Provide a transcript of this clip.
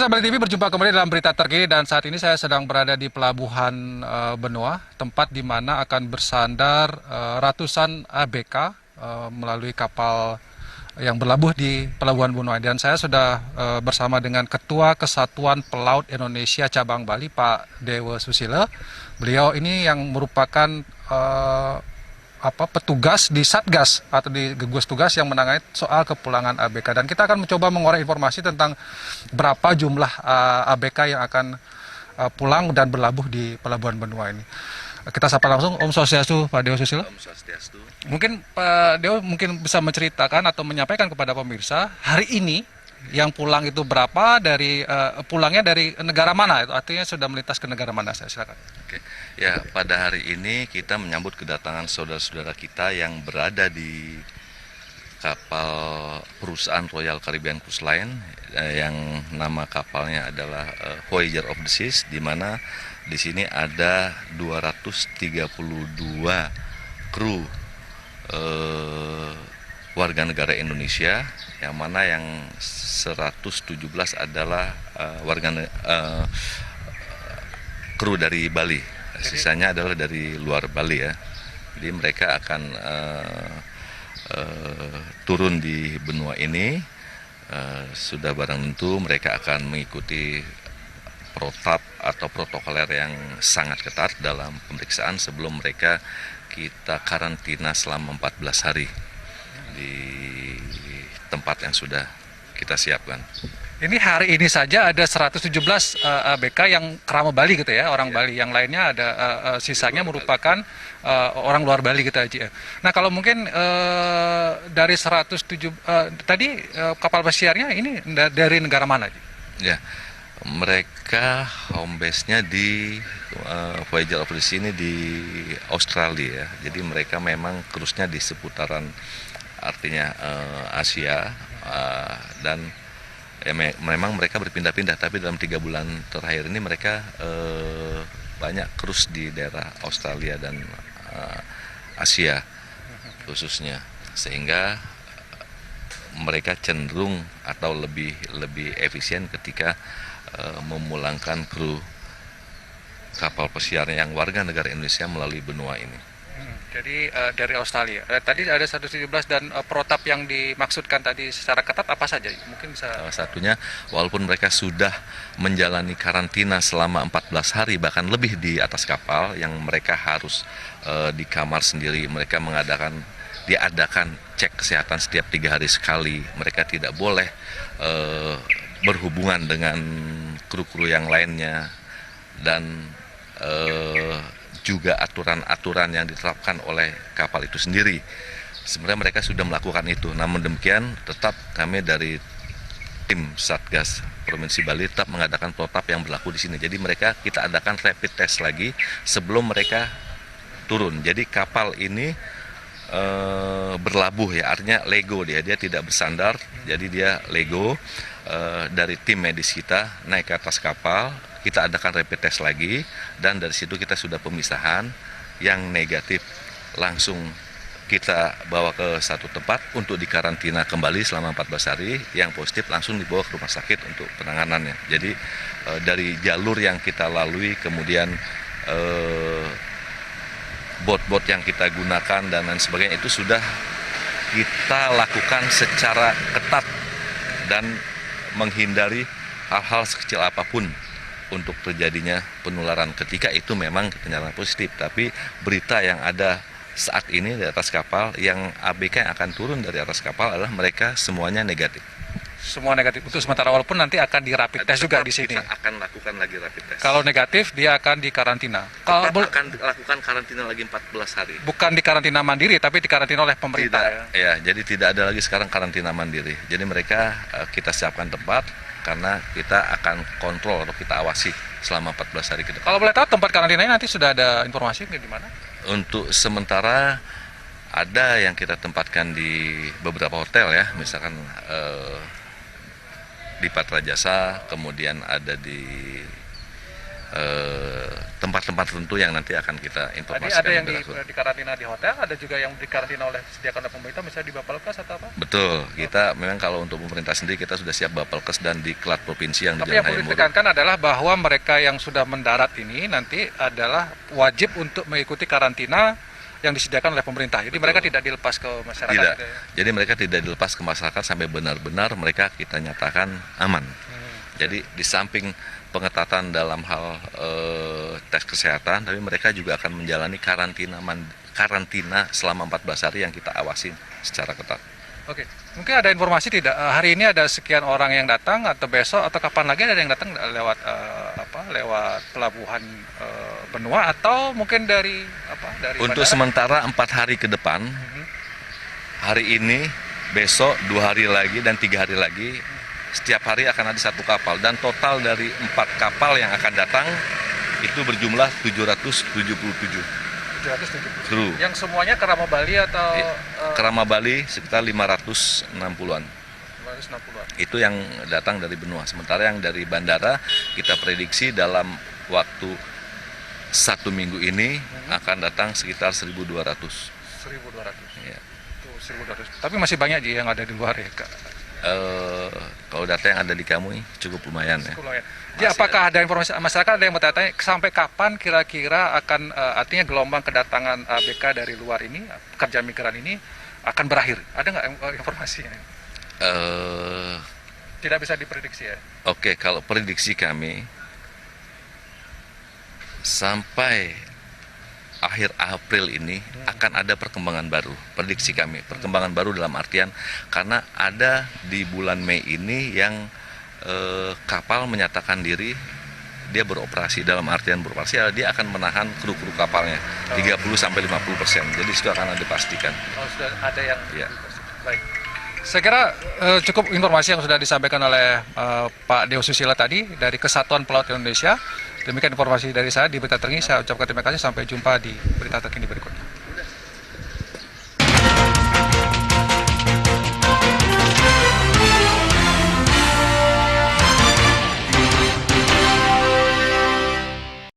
Pemirsa Bali TV berjumpa kembali dalam berita terkini dan saat ini saya sedang berada di Pelabuhan Benoa, tempat di mana akan bersandar ratusan ABK melalui kapal yang berlabuh di Pelabuhan Benoa. Dan saya sudah bersama dengan Ketua Kesatuan Pelaut Indonesia Cabang Bali, Pak Dewa Susilo. Beliau ini yang merupakan petugas di Satgas atau di gugus tugas yang menangani soal kepulangan ABK, dan kita akan mencoba mengorek informasi tentang berapa jumlah ABK yang akan pulang dan berlabuh di Pelabuhan Benoa ini. Kita sapa langsung. Om Swastiastu, Pak Dewa Susilo. Om Swastiastu. Mungkin Pak Dewa bisa menceritakan atau menyampaikan kepada pemirsa hari ini yang pulang itu berapa, dari pulangnya dari negara mana, itu artinya sudah melintas ke negara mana. Saya silakan. Oke. Ya, pada hari ini kita menyambut kedatangan saudara-saudara kita yang berada di kapal perusahaan Royal Caribbean Cruise Line yang nama kapalnya adalah Voyager of the Seas, di mana di sini ada 232 kru warga negara Indonesia, yang mana yang 117 adalah kru dari Bali. Sisanya adalah dari luar Bali ya. Jadi mereka akan turun di benua ini. Sudah barang tentu mereka akan mengikuti protap atau protokoler yang sangat ketat dalam pemeriksaan sebelum mereka kita karantina selama 14 hari di tempat yang sudah kita siapkan. Ini hari ini saja ada 117 ABK yang kerama Bali gitu ya, orang Bali. Yang lainnya ada sisanya merupakan orang luar Bali gitu aja. Nah, kalau mungkin dari 107 tadi kapal pesiarnya ini dari negara mana? Ya, mereka home base-nya di Voyager of the Seas ini di Australia ya. Jadi mereka memang cruise-nya di seputaran artinya Asia dan ya, memang mereka berpindah-pindah, tapi dalam 3 bulan terakhir ini mereka banyak cruise di daerah Australia dan Asia khususnya, sehingga mereka cenderung atau lebih efisien ketika memulangkan kru kapal pesiar yang warga negara Indonesia melalui benua ini. Jadi dari Australia. Tadi ada 117 dan protap yang dimaksudkan tadi secara ketat apa saja? Mungkin bisa. Salah satunya, walaupun mereka sudah menjalani karantina selama 14 hari bahkan lebih di atas kapal, yang mereka harus di kamar sendiri, mereka diadakan cek kesehatan setiap 3 hari sekali. Mereka tidak boleh berhubungan dengan kru-kru yang lainnya, dan juga aturan-aturan yang diterapkan oleh kapal itu sendiri. Sebenarnya mereka sudah melakukan itu, namun demikian tetap kami dari tim Satgas Provinsi Bali tetap mengadakan protap yang berlaku di sini. Jadi kita adakan rapid test lagi sebelum mereka turun. Jadi kapal ini berlabuh ya, artinya lego dia tidak bersandar, jadi dia lego. Dari tim medis kita naik ke atas kapal, kita adakan rapid test lagi, dan dari situ kita sudah pemisahan. Yang negatif langsung kita bawa ke satu tempat untuk dikarantina kembali selama 14 hari, yang positif langsung dibawa ke rumah sakit untuk penanganannya. Jadi dari jalur yang kita lalui, kemudian bot-bot yang kita gunakan dan lain sebagainya, itu sudah kita lakukan secara ketat dan menghindari hal-hal sekecil apapun untuk terjadinya penularan ketika itu memang kenyataannya positif. Tapi berita yang ada saat ini di atas kapal, yang ABK yang akan turun dari atas kapal adalah mereka semuanya negatif. Semua negatif untuk sementara, walaupun nanti akan di rapid test juga di sini. Kita akan lakukan lagi rapid test. Kalau negatif dia akan dikarantina. Kalau akan lakukan karantina lagi 14 hari. Bukan dikarantina mandiri, tapi dikarantina oleh pemerintah. Tidak, ya, jadi tidak ada lagi sekarang karantina mandiri. Jadi mereka kita siapkan tempat, karena kita akan kontrol atau kita awasi selama 14 hari ke depan. Kalau boleh tahu tempat karantinanya nanti sudah ada informasi di mana? Untuk sementara ada yang kita tempatkan di beberapa hotel ya, misalkan di Patra Jasa, kemudian ada di tempat-tempat tertentu yang nanti akan kita Tadi informasikan. ada yang lebih lanjut. di karantina di hotel, ada juga yang dikarantina oleh disediakan oleh pemerintah, misalnya di Bapelkes atau apa? Betul, kita memang kalau untuk pemerintah sendiri kita sudah siap Bapelkes dan di Klat Provinsi yang di Tapi yang Jalan perlu Hayam Wuruk. ditekankan adalah bahwa mereka yang sudah mendarat ini nanti adalah wajib untuk mengikuti karantina yang disediakan oleh pemerintah. Jadi mereka tidak dilepas ke masyarakat. Tidak, gitu ya. jadi mereka tidak dilepas ke masyarakat sampai benar-benar mereka kita nyatakan aman. Jadi di samping pengetatan dalam hal tes kesehatan, tapi mereka juga akan menjalani karantina selama 14 hari yang kita awasi secara ketat. Oke, mungkin ada informasi tidak hari ini ada sekian orang yang datang atau besok atau kapan lagi ada yang datang lewat lewat pelabuhan Benua atau mungkin dari Untuk bandara? sementara 4 hari ke depan, hari ini, besok, 2 hari lagi dan 3 hari lagi, setiap hari akan ada 1 kapal dan total dari 4 kapal yang akan datang itu berjumlah 777 770. kru. Yang semuanya Kerama Bali atau Kerama Bali sekitar 560-an. 560-an. Itu yang datang dari benua. Sementara yang dari bandara kita prediksi dalam waktu 1 minggu ini akan datang sekitar 1.200. 1.200. Ya. Tuh, 1.200. Tapi masih banyak yang ada di luar ya, Kak. Kalau data yang ada di kamu ini cukup lumayan ya. Jadi apakah ada informasi masyarakat ada yang bertanya sampai kapan kira-kira akan artinya gelombang kedatangan ABK dari luar ini pekerja migran ini akan berakhir? Ada nggak informasinya? Tidak bisa diprediksi ya. Oke, kalau prediksi kami sampai akhir April ini akan ada perkembangan baru. Prediksi kami, perkembangan baru dalam artian karena ada di bulan Mei ini yang kapal menyatakan diri dia beroperasi, dalam artian beroperasi dia akan menahan kru-kru kapalnya 30-50%. Jadi itu akan dipastikan. Kalau sudah ada yang Ya. baik. Saya kira cukup informasi yang sudah disampaikan oleh Pak Deo Susila tadi dari Kesatuan Pelaut Indonesia. Demikian informasi dari saya di Berita Terkini. Saya ucapkan terima kasih. Sampai jumpa di Berita Terkini berikutnya.